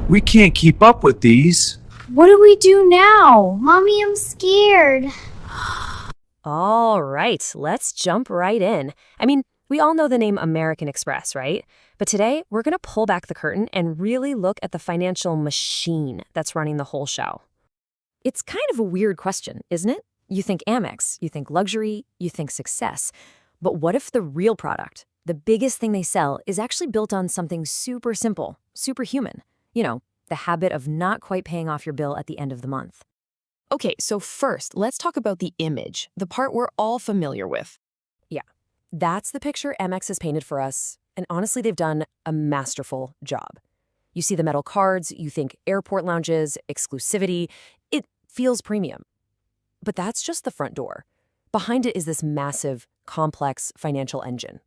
We can't keep up with these. What do we do now? Mommy, I'm scared. All right, let's jump right in. I mean, we all know the name American Express, right? But today, we're going to pull back the curtain and really look at the financial machine that's running the whole show. It's kind of a weird question, isn't it? You think Amex, you think luxury, you think success. But what if the real product, the biggest thing they sell, is actually built on something super simple, superhuman? You know, the habit of not quite paying off your bill at the end of the month. Okay, so first, let's talk about the image, the part we're all familiar with. Yeah, that's the picture Amex has painted for us, and honestly, they've done a masterful job. You see the metal cards, you think airport lounges, exclusivity. It feels premium. But that's just the front door. Behind it is this massive, complex financial engine.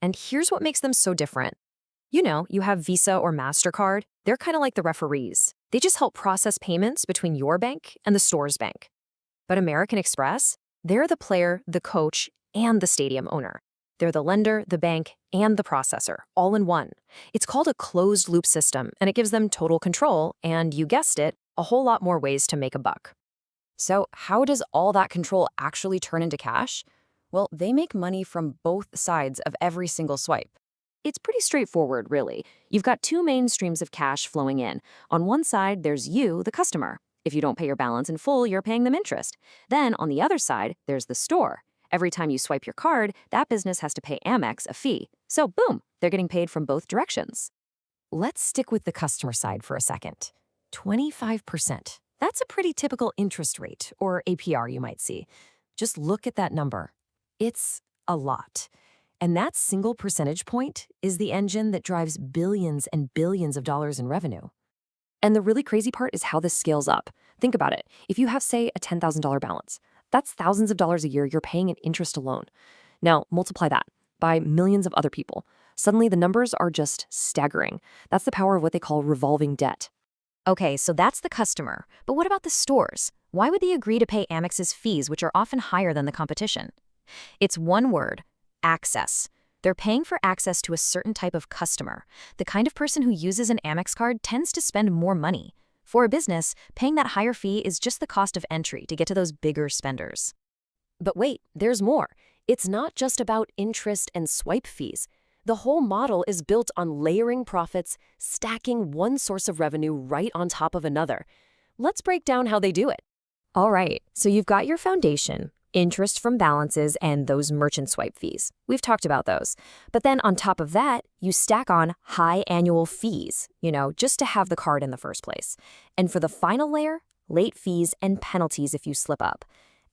And here's what makes them so different. You know, you have Visa or MasterCard. They're kind of like the referees. They just help process payments between your bank and the store's bank. But American Express, they're the player, the coach, and the stadium owner. They're the lender, the bank, and the processor, all in one. It's called a closed-loop system, and it gives them total control, and you guessed it, a whole lot more ways to make a buck. So how does all that control actually turn into cash? Well, they make money from both sides of every single swipe. It's pretty straightforward, really. You've got two main streams of cash flowing in. On one side, there's you, the customer. If you don't pay your balance in full, you're paying them interest. Then, on the other side, there's the store. Every time you swipe your card, that business has to pay Amex a fee. So, boom, they're getting paid from both directions. Let's stick with the customer side for a second. 25%. That's a pretty typical interest rate, or APR you might see. Just look at that number. It's a lot. And that single percentage point is the engine that drives billions and billions of dollars in revenue. And the really crazy part is how this scales up. Think about it. If you have, say, a $10,000 balance, that's thousands of dollars a year you're paying in interest alone. Now, multiply that by millions of other people. Suddenly, the numbers are just staggering. That's the power of what they call revolving debt. Okay, so that's the customer. But what about the stores? Why would they agree to pay Amex's fees, which are often higher than the competition? It's one word: access. They're paying for access to a certain type of customer. The kind of person who uses an Amex card tends to spend more money. For a business, paying that higher fee is just the cost of entry to get to those bigger spenders. But wait, there's more. It's not just about interest and swipe fees. The whole model is built on layering profits, stacking one source of revenue right on top of another. Let's break down how they do it. All right, so you've got your foundation, interest from balances, and those merchant swipe fees. We've talked about those. But then on top of that, you stack on high annual fees, just to have the card in the first place. And for the final layer, late fees and penalties if you slip up.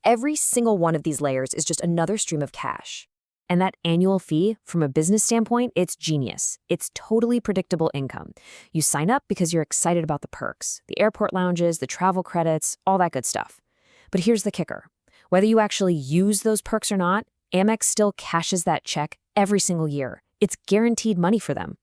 Every single one of these layers is just another stream of cash. And that annual fee, from a business standpoint, it's genius. It's totally predictable income. You sign up because you're excited about the perks, the airport lounges, the travel credits, all that good stuff. But here's the kicker. Whether you actually use those perks or not, Amex still cashes that check every single year. It's guaranteed money for them.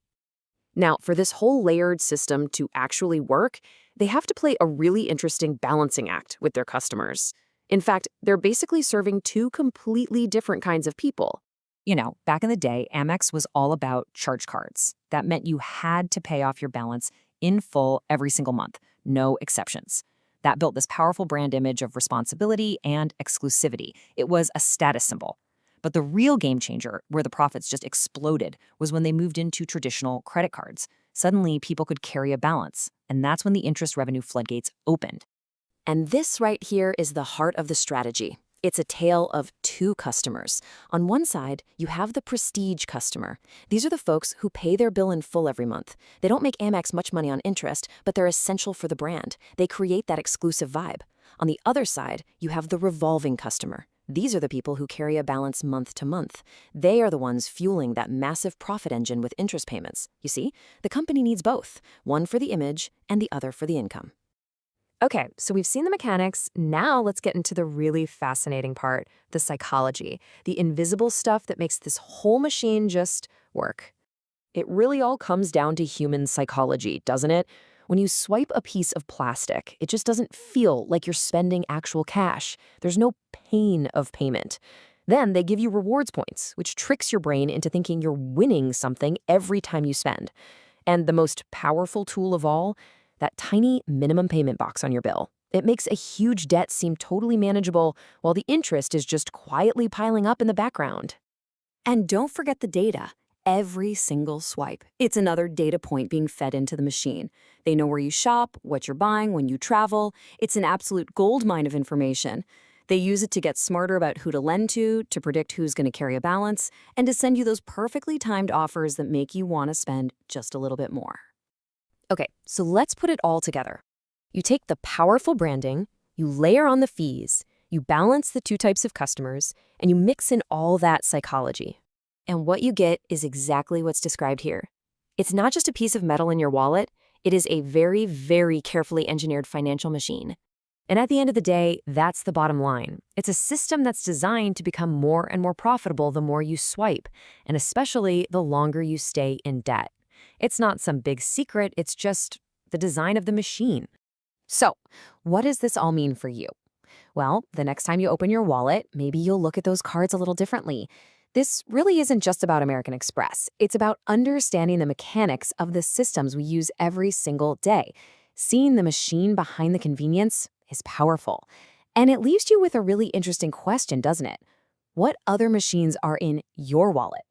Now, for this whole layered system to actually work, they have to play a really interesting balancing act with their customers. In fact, they're basically serving two completely different kinds of people. Back in the day, Amex was all about charge cards. That meant you had to pay off your balance in full every single month, no exceptions. That built this powerful brand image of responsibility and exclusivity. It was a status symbol. But the real game changer, where the profits just exploded, was when they moved into traditional credit cards. Suddenly, people could carry a balance, and that's when the interest revenue floodgates opened. And this right here is the heart of the strategy. It's a tale of two customers. On one side, you have the prestige customer. These are the folks who pay their bill in full every month. They don't make Amex much money on interest, but they're essential for the brand. They create that exclusive vibe. On the other side, you have the revolving customer. These are the people who carry a balance month to month. They are the ones fueling that massive profit engine with interest payments. You see, the company needs both, one for the image and the other for the income. Okay, so we've seen the mechanics. Now let's get into the really fascinating part, the psychology, the invisible stuff that makes this whole machine just work. It really all comes down to human psychology, doesn't it? When you swipe a piece of plastic, it just doesn't feel like you're spending actual cash. There's no pain of payment. Then they give you rewards points, which tricks your brain into thinking you're winning something every time you spend. And the most powerful tool of all, that tiny minimum payment box on your bill. It makes a huge debt seem totally manageable while the interest is just quietly piling up in the background. And don't forget the data. Every single swipe. It's another data point being fed into the machine. They know where you shop, what you're buying, when you travel. It's an absolute goldmine of information. They use it to get smarter about who to lend to predict who's going to carry a balance, and to send you those perfectly timed offers that make you want to spend just a little bit more. Okay, so let's put it all together. You take the powerful branding, you layer on the fees, you balance the two types of customers, and you mix in all that psychology. And what you get is exactly what's described here. It's not just a piece of metal in your wallet, it is a very, very carefully engineered financial machine. And at the end of the day, that's the bottom line. It's a system that's designed to become more and more profitable the more you swipe, and especially the longer you stay in debt. It's not some big secret, it's just the design of the machine. So, what does this all mean for you? Well, the next time you open your wallet, maybe you'll look at those cards a little differently. This really isn't just about American Express. It's about understanding the mechanics of the systems we use every single day. Seeing the machine behind the convenience is powerful. And it leaves you with a really interesting question, doesn't it? What other machines are in your wallet?